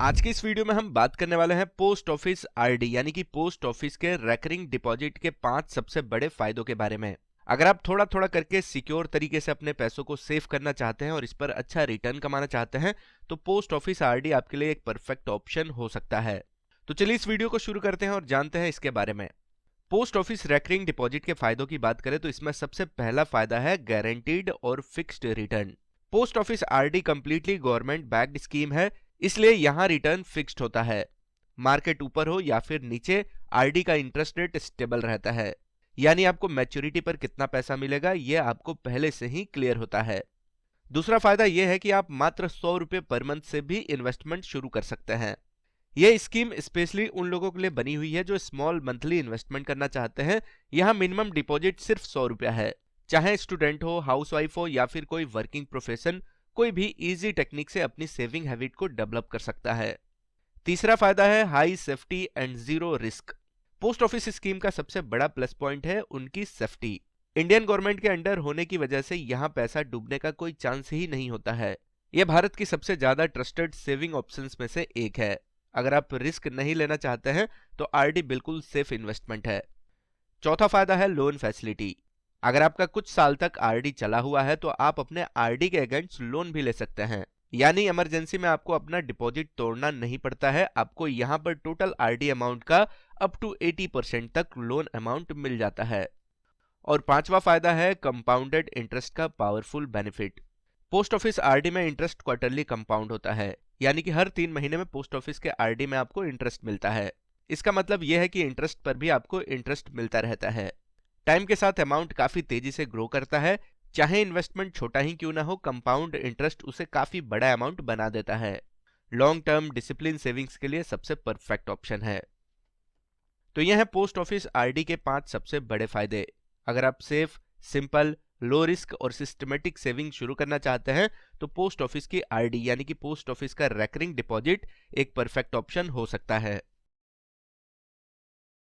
आज की इस वीडियो में हम बात करने वाले हैं पोस्ट ऑफिस आरडी यानी कि पोस्ट ऑफिस के रेकरिंग डिपॉजिट के 5 सबसे बड़े फायदों के बारे में। अगर आप थोड़ा थोड़ा करके सिक्योर तरीके से अपने पैसों को सेव करना चाहते हैं और इस पर अच्छा रिटर्न कमाना चाहते हैं तो पोस्ट ऑफिस आरडी आपके लिए एक परफेक्ट ऑप्शन हो सकता है। तो चलिए इस वीडियो को शुरू करते हैं और जानते हैं इसके बारे में। पोस्ट ऑफिस रेकरिंग डिपॉजिट के फायदों की बात करें तो इसमें सबसे पहला फायदा है गारंटीड और fixed return. Post office RD completely government backed scheme है, इसलिए यहां रिटर्न फिक्स्ड होता है। मार्केट ऊपर हो या फिर नीचे, आरडी का इंटरेस्ट रेट स्टेबल रहता है, यानी आपको मैच्योरिटी पर कितना पैसा मिलेगा यह आपको पहले से ही क्लियर होता है। दूसरा फायदा यह है कि आप मात्र 100 रुपए पर मंथ से भी इन्वेस्टमेंट शुरू कर सकते हैं। यह स्कीम स्पेशली उन लोगों के लिए बनी हुई है जो स्मॉल मंथली इन्वेस्टमेंट करना चाहते हैं। यहां मिनिमम डिपॉजिट सिर्फ 100 रुपया है। चाहे स्टूडेंट हो, हाउसवाइफ हो या फिर कोई वर्किंग प्रोफेशन, कोई भी इजी टेक्निक से अपनी सेविंग हैबिट को डेवलप कर सकता है। तीसरा फायदा है high safety and zero risk. Post office scheme का सबसे बड़ा प्लस पॉइंट है उनकी सेफ्टी। इंडियन गवर्नमेंट के अंडर होने की वजह से यहां पैसा डूबने का कोई चांस ही नहीं होता है। यह भारत की सबसे ज्यादा ट्रस्टेड सेविंग ऑप्शंस में से एक है। अगर आप रिस्क नहीं लेना चाहते हैं तो आरडी बिल्कुल सेफ इन्वेस्टमेंट है। चौथा फायदा है लोन फैसिलिटी। अगर आपका कुछ साल तक आरडी चला हुआ है तो आप अपने आरडी के अगेंस्ट लोन भी ले सकते हैं, यानी इमरजेंसी में आपको अपना डिपॉजिट तोड़ना नहीं पड़ता है। आपको यहां पर टोटल आरडी अमाउंट का अप टू 80% तक लोन अमाउंट मिल जाता है। और पांचवा फायदा है कंपाउंडेड इंटरेस्ट का powerful benefit. Post office RD में इंटरेस्ट क्वार्टरली कंपाउंड होता है, यानी कि हर 3 महीने में पोस्ट ऑफिस के आरडी में आपको इंटरेस्ट मिलता है। इसका मतलब यह है कि इंटरेस्ट पर भी आपको इंटरेस्ट मिलता रहता है। टाइम के साथ अमाउंट काफी तेजी से ग्रो करता है। चाहे इन्वेस्टमेंट छोटा ही क्यों ना हो, कंपाउंड इंटरेस्ट उसे काफी बड़ा अमाउंट बना देता है। लॉन्ग टर्म डिसिप्लिन सेविंग्स के लिए सबसे परफेक्ट ऑप्शन है। तो यह है पोस्ट ऑफिस आरडी के 5 सबसे बड़े फायदे। अगर आप सेफ, सिंपल, लो रिस्क और सिस्टमेटिक सेविंग शुरू करना चाहते हैं तो पोस्ट ऑफिस की आरडी यानी कि पोस्ट ऑफिस का रेकरिंग डिपॉजिट एक परफेक्ट ऑप्शन हो सकता है।